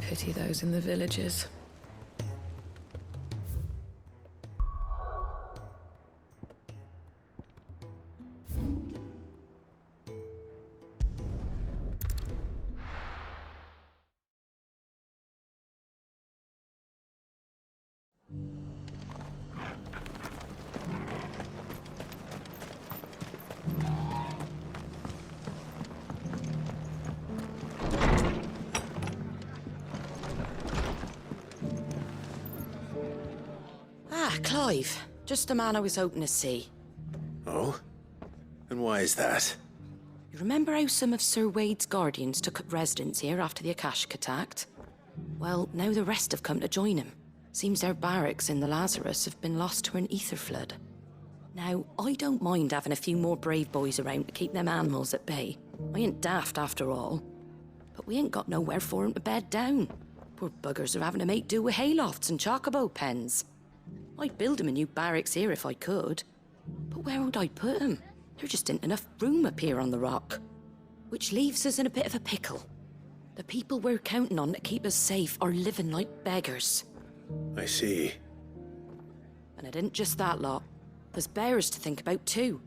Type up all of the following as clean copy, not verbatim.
Pity those in the villages. Clive. Just the man I was hoping to see. Oh? And why is that? You remember how some of Sir Wade's guardians took up residence here after the Akashic attacked? Well, now the rest have come to join him. Seems their barracks in the Lazarus have been lost to an ether flood. Now, I don't mind having a few more brave boys around to keep them animals at bay. I ain't daft after all. But we ain't got nowhere for 'em to bed down. Poor buggers are having to make do with haylofts and chocobo pens. I'd build 'em a new barracks here if I could. But where would I put 'em? There just ain't enough room up here on the rock. Which leaves us in a bit of a pickle. The people we're counting on to keep us safe are living like beggars. I see. And it isn't just that lot. There's bears to think about too.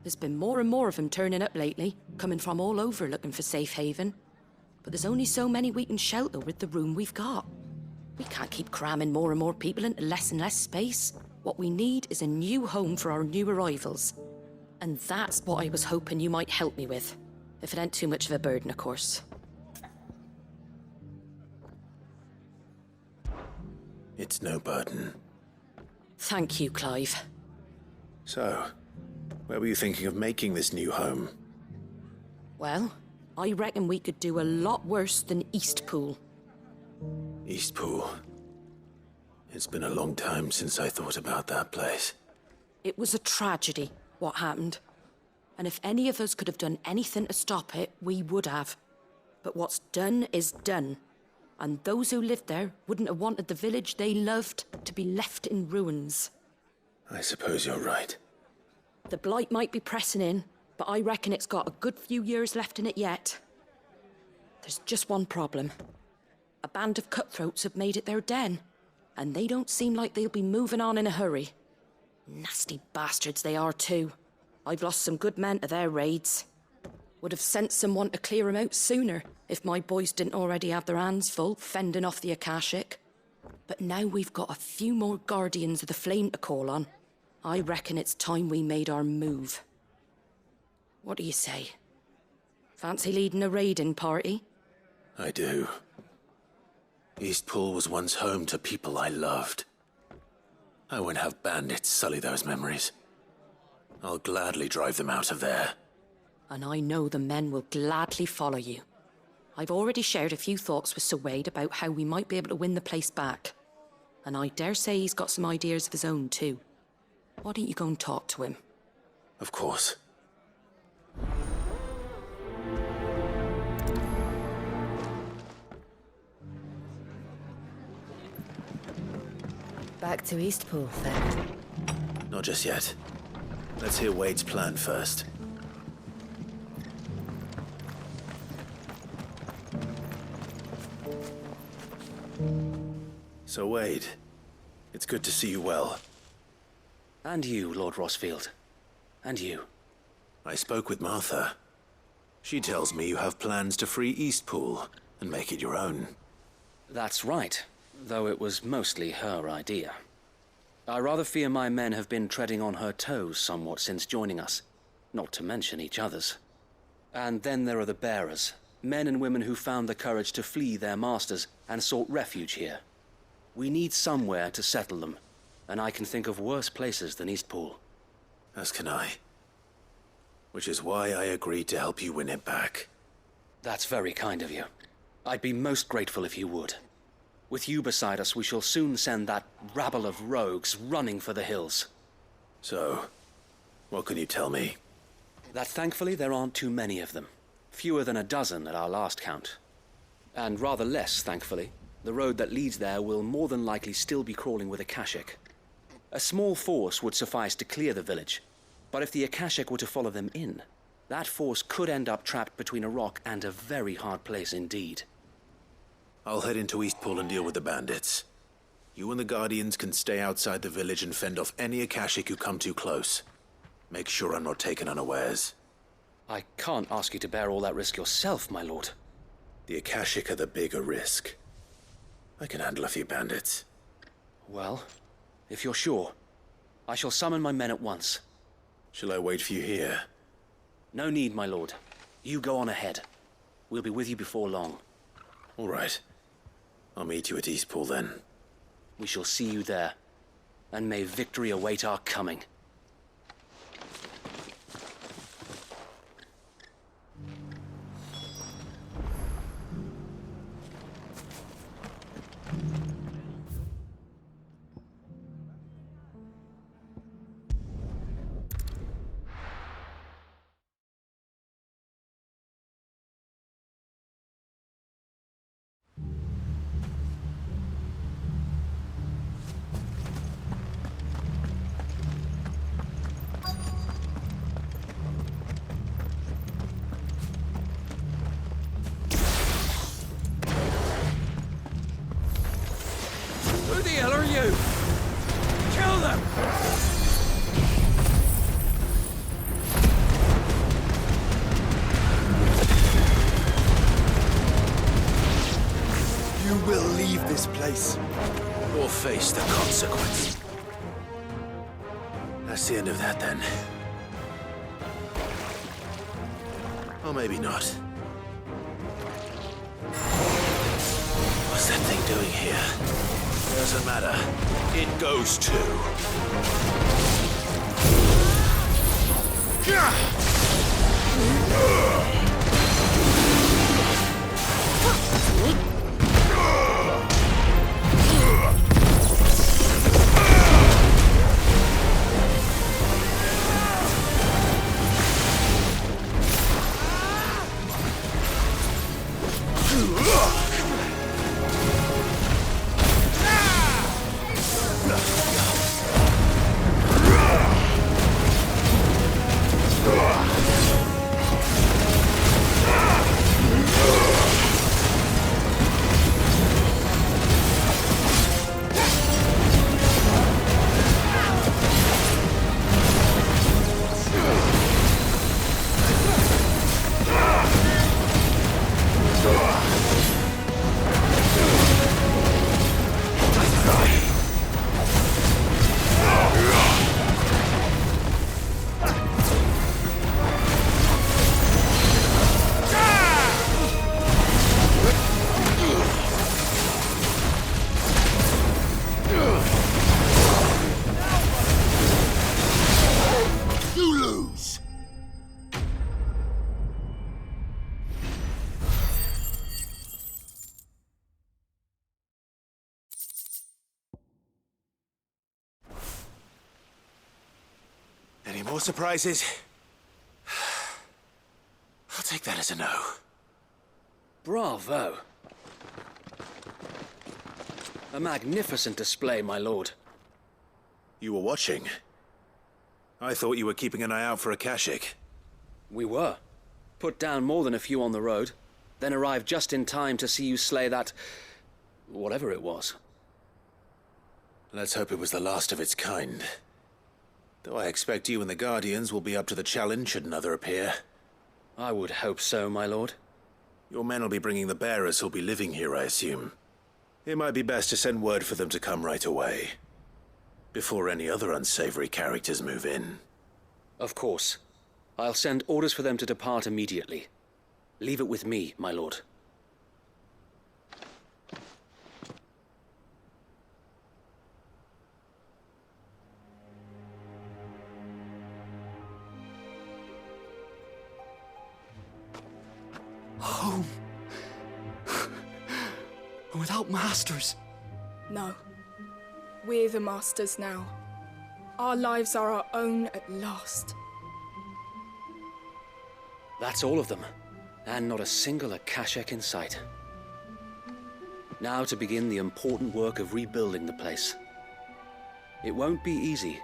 There's been more and more of them turning up lately, coming from all over looking for safe haven. But there's only so many we can shelter with the room we've got. We can't keep cramming more and more people into less and less space. What we need is a new home for our new arrivals. And that's what I was hoping you might help me with. If it ain't too much of a burden, of course. It's no burden. Thank you, Clive. So, where were you thinking of making this new home? Well, I reckon we could do a lot worse than Eastpool. Eastpool. It's been a long time since I thought about that place. It was a tragedy, what happened. And if any of us could have done anything to stop it, we would have. But what's done is done. And those who lived there wouldn't have wanted the village they loved to be left in ruins. I suppose you're right. The blight might be pressing in, but I reckon it's got a good few years left in it yet. There's just one problem. A band of cutthroats have made it their den, and they don't seem like they'll be moving on in a hurry. Nasty bastards they are too. I've lost some good men to their raids. Would have sent someone to clear 'em out sooner if my boys didn't already have their hands full fending off the Akashic. But now we've got a few more guardians of the flame to call on. I reckon it's time we made our move. What do you say? Fancy leading a raiding party? I do. Eastpool was once home to people I loved. I won't have bandits sully those memories. I'll gladly drive them out of there. And I know the men will gladly follow you. I've already shared a few thoughts with Sir Wade about how we might be able to win the place back. And I dare say he's got some ideas of his own too. Why don't you go and talk to him? Of course. Back to Eastpool, then. Not just yet. Let's hear Wade's plan first. So Wade, it's good to see you well. And you, Lord Rossfield. And you. I spoke with Martha. She tells me you have plans to free Eastpool and make it your own. That's right, though it was mostly her idea. I rather fear my men have been treading on her toes somewhat since joining us, not to mention each other's. And then there are the bearers, men and women who found the courage to flee their masters and sought refuge here. We need somewhere to settle them, and I can think of worse places than Eastpool. As can I. Which is why I agreed to help you win it back. That's very kind of you. I'd be most grateful if you would. With you beside us, we shall soon send that rabble of rogues running for the hills. So, what can you tell me? That thankfully there aren't too many of them. Fewer than a dozen at our last count. And rather less, thankfully. The road that leads there will more than likely still be crawling with Akashic. A small force would suffice to clear the village, but if the Akashic were to follow them in, that force could end up trapped between a rock and a very hard place indeed. I'll head into Eastpool and deal with the bandits. You and the Guardians can stay outside the village and fend off any Akashic who come too close. Make sure I'm not taken unawares. I can't ask you to bear all that risk yourself, my lord. The Akashic are the bigger risk. I can handle a few bandits. Well, if you're sure, I shall summon my men at once. Shall I wait for you here? No need, my lord. You go on ahead. We'll be with you before long. All right. I'll meet you at Eastpool then. We shall see you there. And may victory await our coming. Who the hell are you? Kill them! You will leave this place. Or face the consequence. That's the end of that then. Or maybe not. What's that thing doing here? Doesn't matter. It goes too. Any more surprises? I'll take that as a no. Bravo. A magnificent display, my lord. You were watching? I thought you were keeping an eye out for Akashic. We were. Put down more than a few on the road, then arrived just in time to see you slay that... whatever it was. Let's hope it was the last of its kind. Though I expect you and the Guardians will be up to the challenge should another appear. I would hope so, my lord. Your men will be bringing the bearers who'll be living here, I assume. It might be best to send word for them to come right away, before any other unsavory characters move in. Of course. I'll send orders for them to depart immediately. Leave it with me, my lord. Home. Without masters. No. We're the masters now. Our lives are our own at last. That's all of them. And not a single Akashic in sight. Now to begin the important work of rebuilding the place. It won't be easy.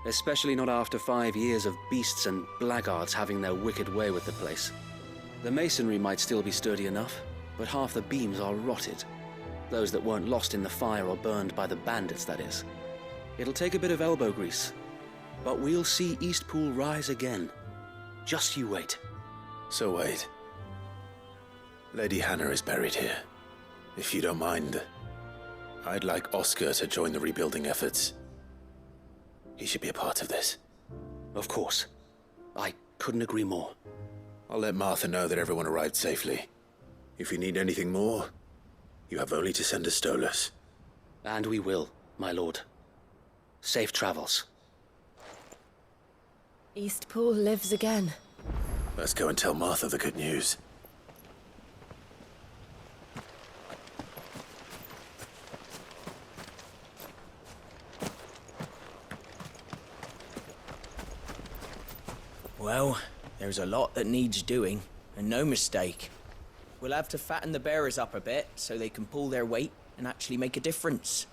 Especially not after 5 years of beasts and blackguards having their wicked way with the place. The masonry might still be sturdy enough, but half the beams are rotted. Those that weren't lost in the fire or burned by the bandits, that is. It'll take a bit of elbow grease, but we'll see Eastpool rise again. Just you wait. So wait. Lady Hannah is buried here. If you don't mind, I'd like Oscar to join the rebuilding efforts. He should be a part of this. Of course. I couldn't agree more. I'll let Martha know that everyone arrived safely. If you need anything more, you have only to send a Stolas. And we will, my lord. Safe travels. Eastpool lives again. Let's go and tell Martha the good news. Well, there's a lot that needs doing, and no mistake. We'll have to fatten the bearers up a bit so they can pull their weight and actually make a difference.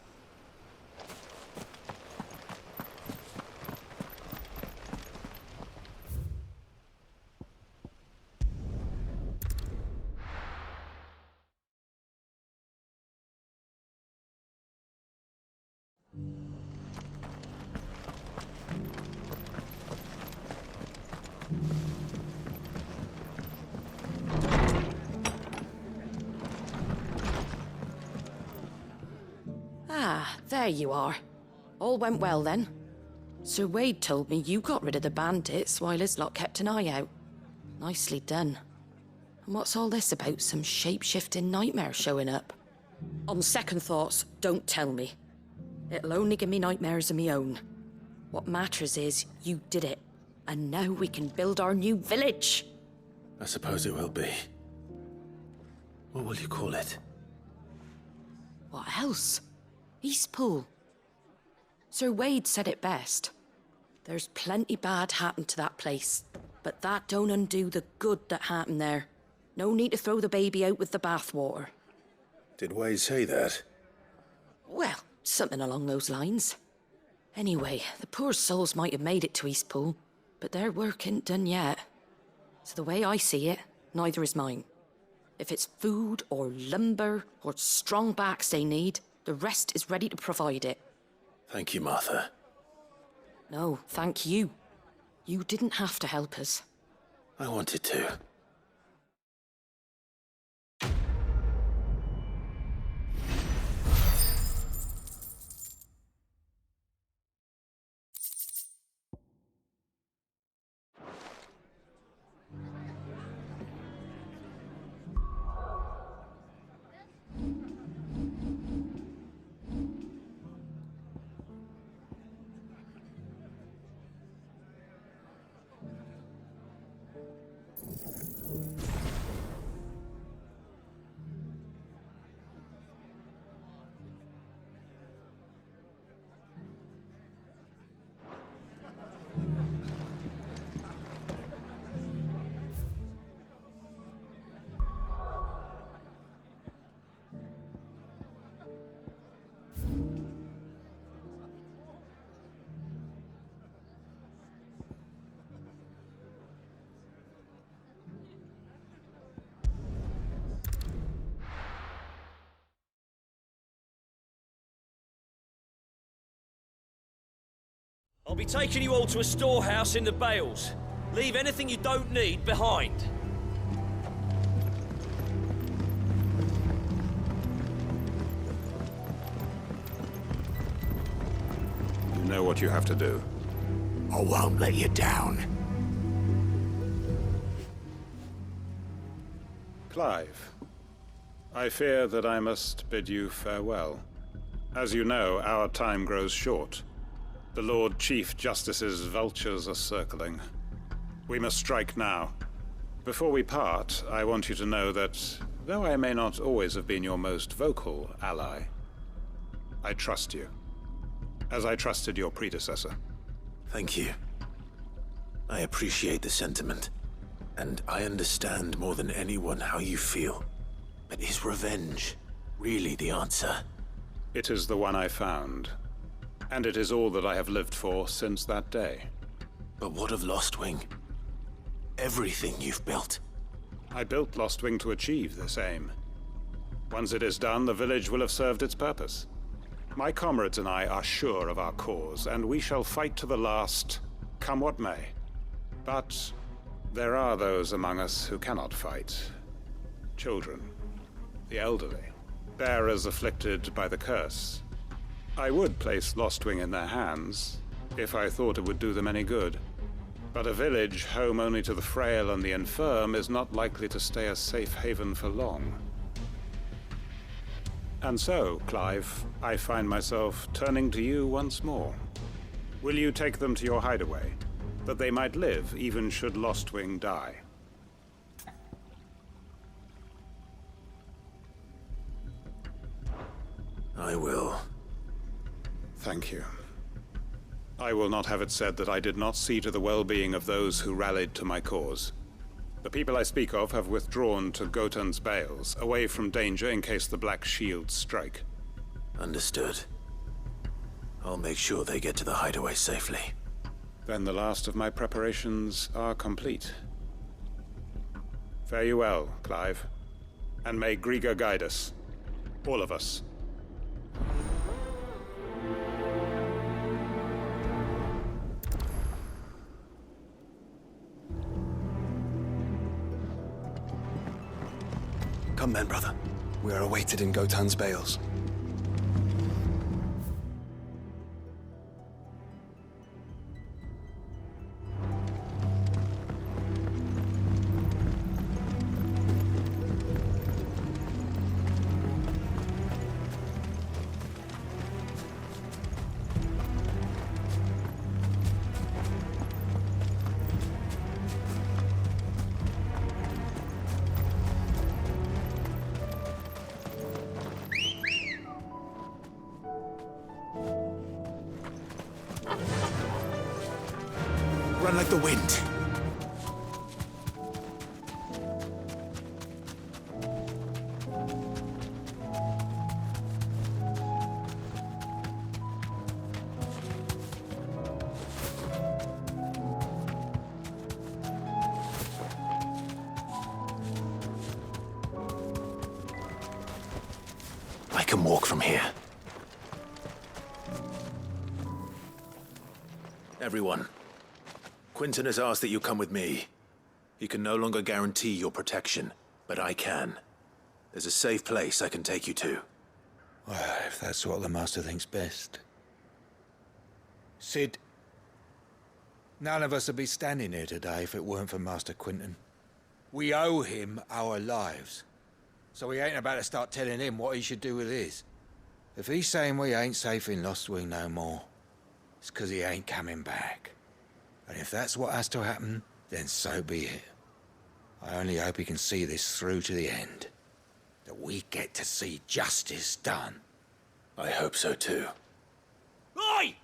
Ah, there you are. All went well then. Sir Wade told me you got rid of the bandits while his lot kept an eye out. Nicely done. And what's all this about some shape-shifting nightmare showing up? On second thoughts, don't tell me. It'll only give me nightmares of me own. What matters is you did it. And now we can build our new village. I suppose it will be. What will you call it? What else? Eastpool. Sir Wade said it best. There's plenty bad happened to that place, but that don't undo the good that happened there. No need to throw the baby out with the bathwater. Did Wade say that? Well, something along those lines. Anyway, the poor souls might have made it to Eastpool, but their work ain't done yet. So the way I see it, neither is mine. If it's food or lumber or strong backs they need, the rest is ready to provide it. Thank you, Martha. No, thank you. You didn't have to help us. I wanted to. I'll be taking you all to a storehouse in the Bales. Leave anything you don't need behind. You know what you have to do. I won't let you down. Clive, I fear that I must bid you farewell. As you know, our time grows short. The Lord Chief Justice's vultures are circling. We must strike now. Before we part, I want you to know that, though I may not always have been your most vocal ally, I trust you, as I trusted your predecessor. Thank you. I appreciate the sentiment, and I understand more than anyone how you feel. But is revenge really the answer? It is the one I found. And it is all that I have lived for since that day. But what of Lostwing? Everything you've built. I built Lostwing to achieve this aim. Once it is done, the village will have served its purpose. My comrades and I are sure of our cause, and we shall fight to the last, come what may. But there are those among us who cannot fight. Children, the elderly, bearers afflicted by the curse. I would place Lostwing in their hands, if I thought it would do them any good. But a village home only to the frail and the infirm is not likely to stay a safe haven for long. And so, Clive, I find myself turning to you once more. Will you take them to your hideaway, that they might live even should Lostwing die? I will. Thank you. I will not have it said that I did not see to the well-being of those who rallied to my cause. The people I speak of have withdrawn to Gotan's Bales, away from danger in case the Black Shields strike. Understood. I'll make sure they get to the hideaway safely. Then the last of my preparations are complete. Fare you well, Clive. And may Griga guide us. All of us. Come then, brother. We are awaited in Gotan's Bales. Run like the wind. I can walk from here. Everyone. Quinton has asked that you come with me. He can no longer guarantee your protection, but I can. There's a safe place I can take you to. Well, if that's what the Master thinks best. Sid, none of us would be standing here today if it weren't for Master Quinton. We owe him our lives. So we ain't about to start telling him what he should do with his. If he's saying we ain't safe in Lostwing no more, it's 'cause he ain't coming back. And if that's what has to happen, then so be it. I only hope he can see this through to the end. That we get to see justice done. I hope so too. Oi!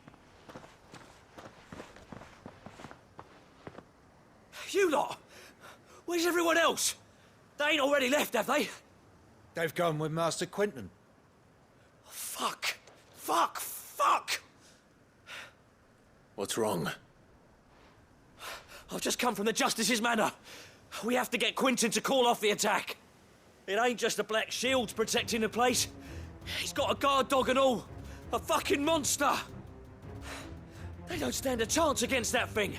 You lot! Where's everyone else? They ain't already left, have they? They've gone with Master Quinton. Fuck! Fuck! Fuck! What's wrong? I've just come from the Justice's Manor. We have to get Quinton to call off the attack. It ain't just the Black Shields protecting the place. He's got a guard dog and all. A fucking monster. They don't stand a chance against that thing.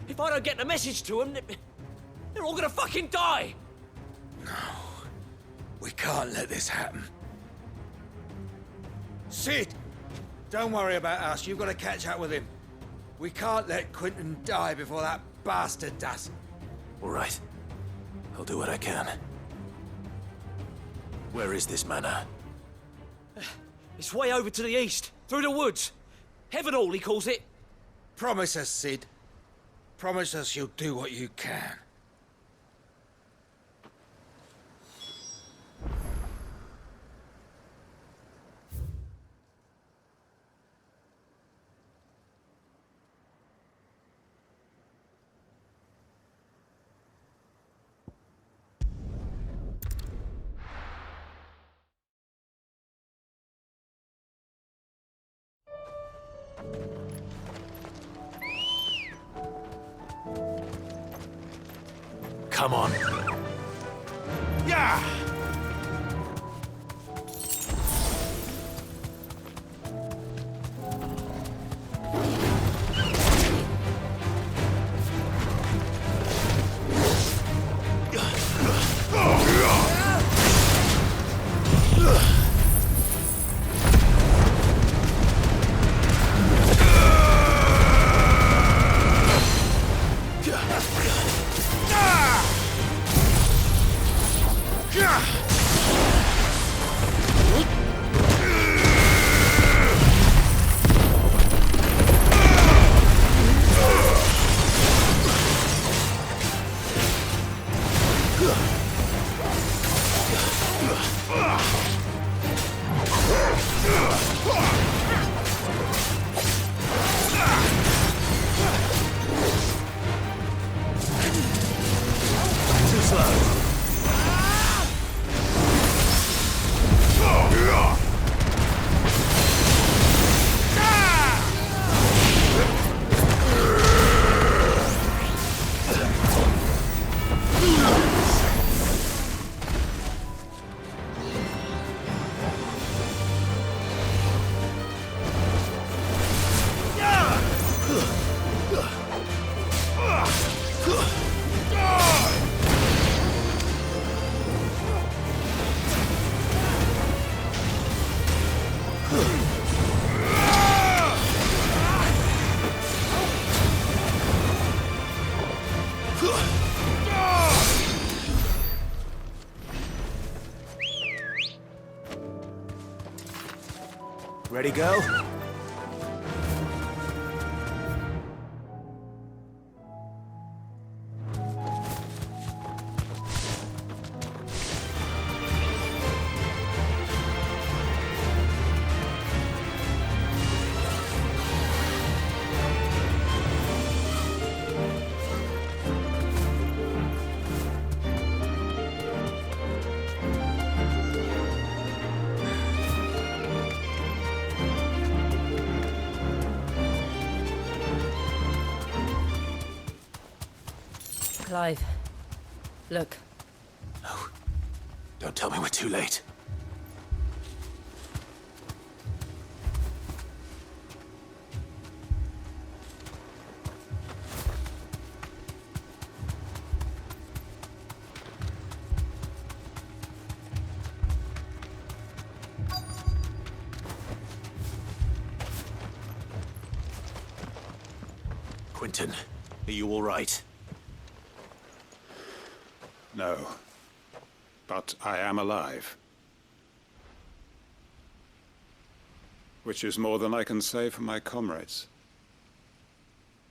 If I don't get the message to them, they're all gonna fucking die. No. We can't let this happen. Sid! Don't worry about us. You've got to catch up with him. We can't let Quinton die before that bastard does. All right. I'll do what I can. Where is this manor? It's way over to the east, through the woods. Heaven Hall, he calls it. Promise us, Sid. Promise us you'll do what you can. Come on. Yeah! Ready, girl? Clive, look. No. Don't tell me we're too late. Quentin, are you all right? No. But I am alive. Which is more than I can say for my comrades.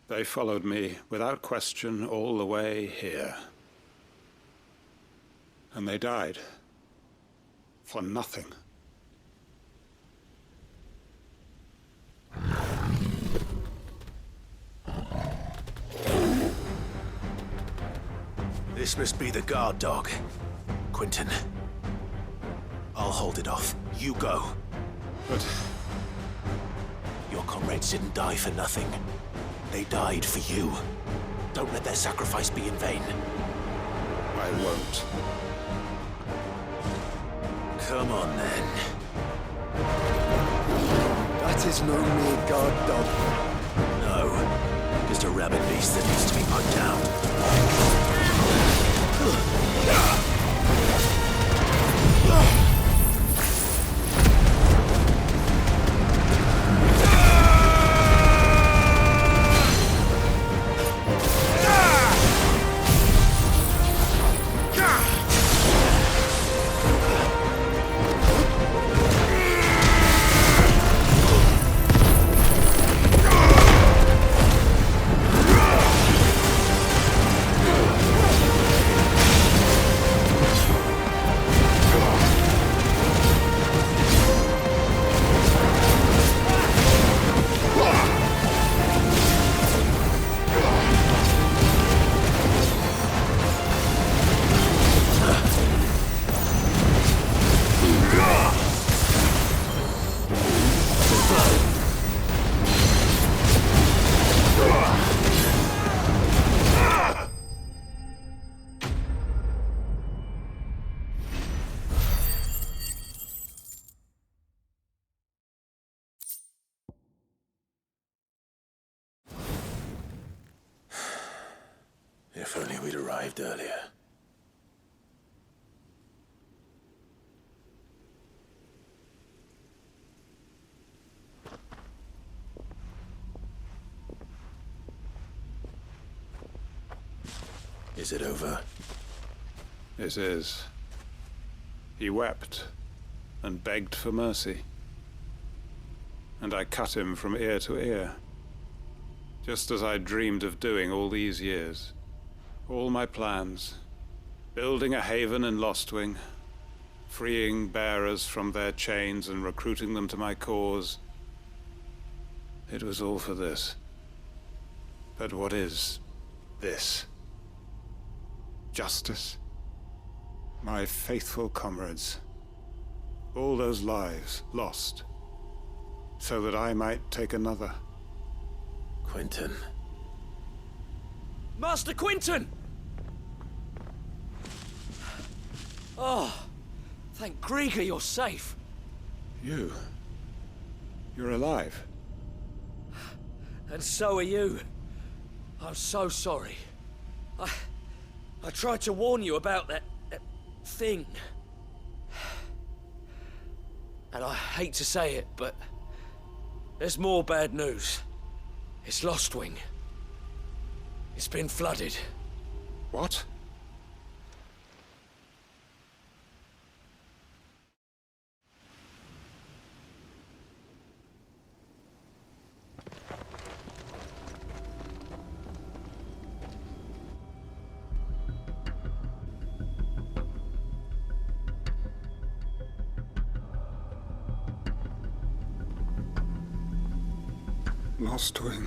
They followed me without question all the way here. And they died. For nothing. This must be the guard dog. Quentin. I'll hold it off. You go. But your comrades didn't die for nothing. They died for you. Don't let their sacrifice be in vain. I won't. Come on, then. That is no mere guard dog. No. Just a rabid beast that needs to be put down. If only we'd arrived earlier. Is it over? This is. He wept and begged for mercy. And I cut him from ear to ear, just as I dreamed of doing all these years. All my plans, building a haven in Lostwing, freeing bearers from their chains and recruiting them to my cause. It was all for this. But what is this? Justice? My faithful comrades. All those lives lost, so that I might take another. Quentin. Master Quentin! Oh, thank Grieger you're safe. You're alive. And so are you. I'm so sorry. I tried to warn you about that thing. And I hate to say it, but there's more bad news. It's Lostwing. It's been flooded. What? Lostwing.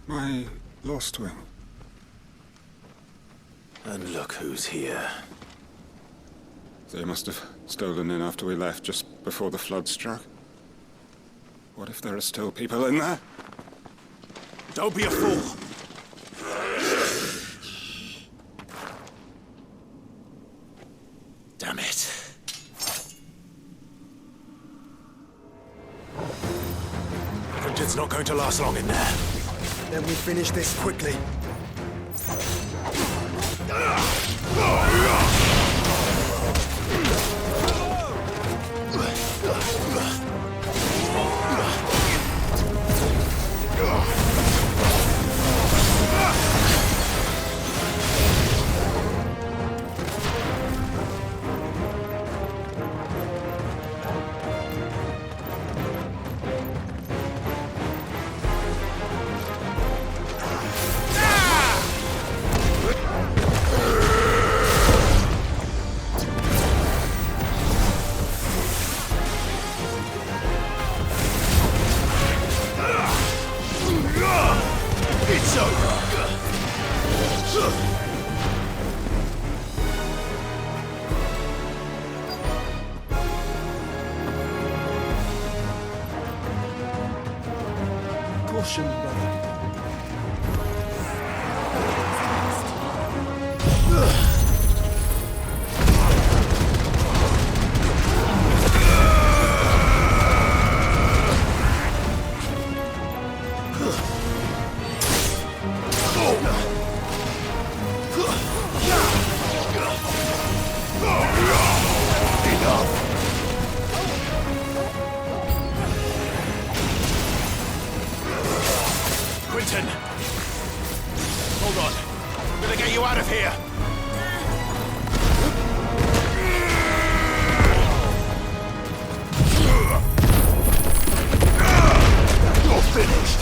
My Lostwing. And look who's here. They must have stolen in after we left, just before the flood struck. What if there are still people in there? Don't be a fool! Damn it. Quentin's not going to last long in there. Then we finish this quickly. It's over! Caution, brother. Quentin! Hold on. I'm gonna get you out of here! You're finished!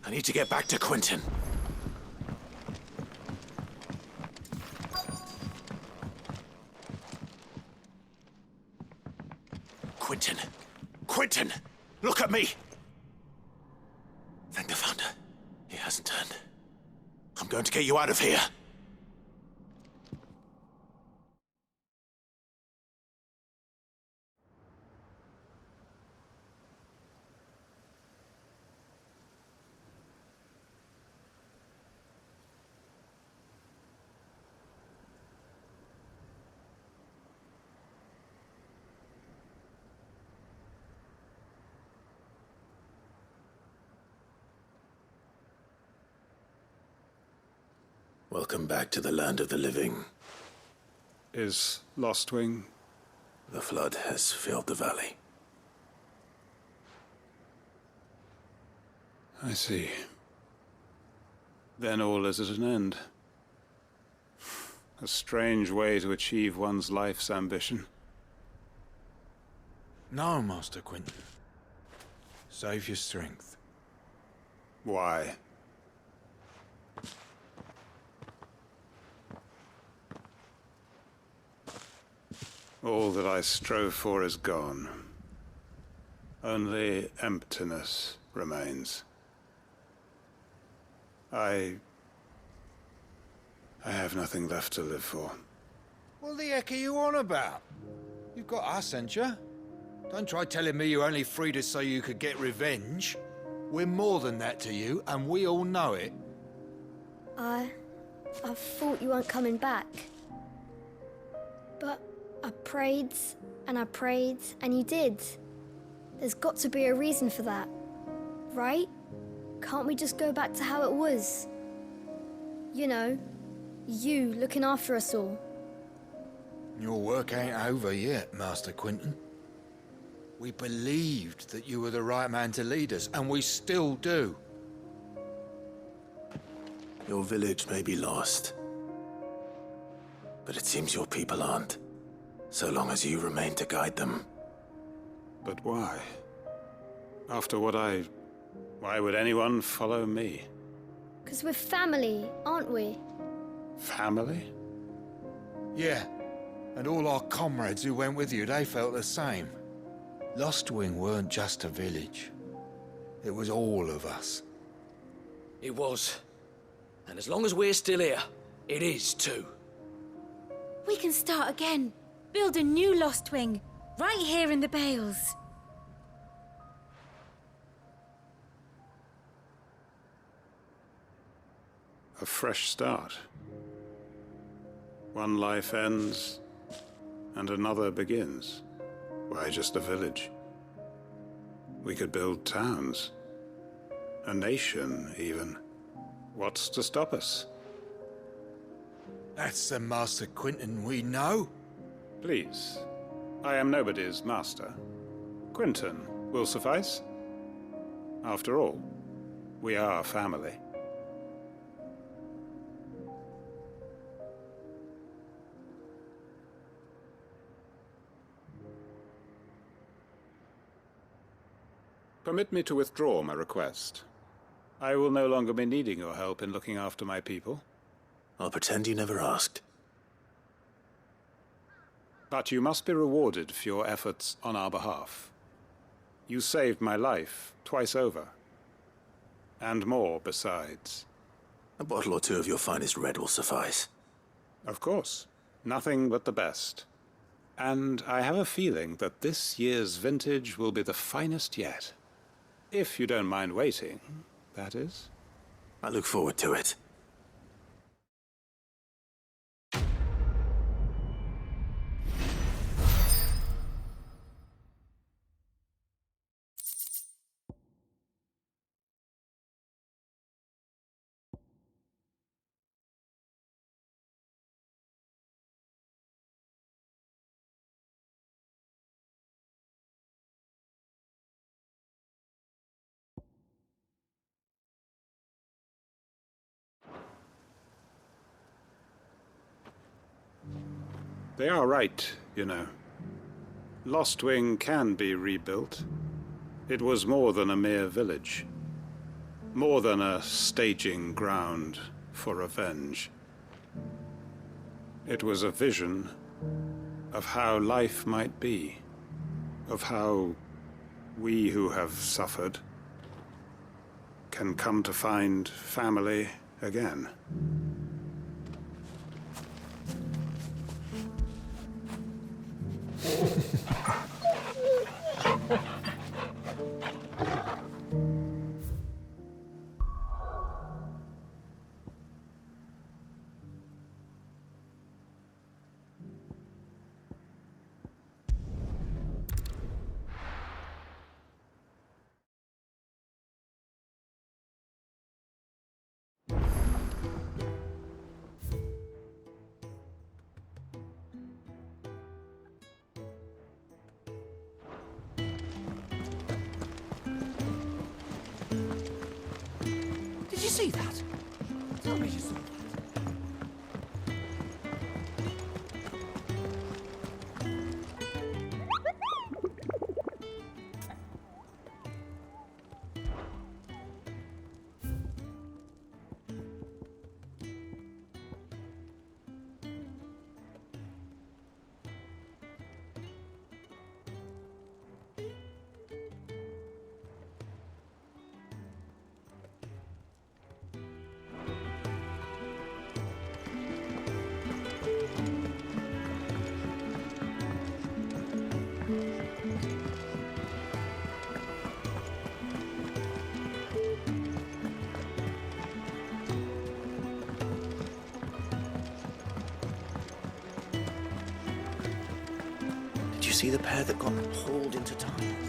I need to get back to Quentin. Quentin! Quentin! Look at me! Thank the Founder. He hasn't turned. I'm going to get you out of here. Welcome back to the land of the living. Is Lostwing? The flood has filled the valley. I see. Then all is at an end. A strange way to achieve one's life's ambition. No, Master Quinton. Save your strength. Why? All that I strove for is gone. Only emptiness remains. I have nothing left to live for. What the heck are you on about? You've got us, ain't you? Don't try telling me you only freed us so you could get revenge. We're more than that to you, and we all know it. I thought you weren't coming back. But I prayed, and you did. There's got to be a reason for that, right? Can't we just go back to how it was? You know, you looking after us all. Your work ain't over yet, Master Quinton. We believed that you were the right man to lead us, and we still do. Your village may be lost, but it seems your people aren't, so long as you remain to guide them. But why? After what why would anyone follow me? 'Cause we're family, aren't we? Family? Yeah, and all our comrades who went with you, they felt the same. Lostwing weren't just a village. It was all of us. It was. And as long as we're still here, it is too. We can start again. Build a new Lostwing, right here in the Bales. A fresh start. One life ends, and another begins. Why just a village? We could build towns. A nation, even. What's to stop us? That's the Master Quinton we know. Please. I am nobody's master. Quinton will suffice. After all, we are family. Permit me to withdraw my request. I will no longer be needing your help in looking after my people. I'll pretend you never asked. But you must be rewarded for your efforts on our behalf. You saved my life twice over. And more besides. A bottle or two of your finest red will suffice. Of course. Nothing but the best. And I have a feeling that this year's vintage will be the finest yet. If you don't mind waiting, that is. I look forward to it. They are right, you know. Lostwing can be rebuilt. It was more than a mere village. More than a staging ground for revenge. It was a vision of how life might be. Of how we who have suffered can come to find family again. see that? Tell me you saw that. Did you see the pair that got hauled into time?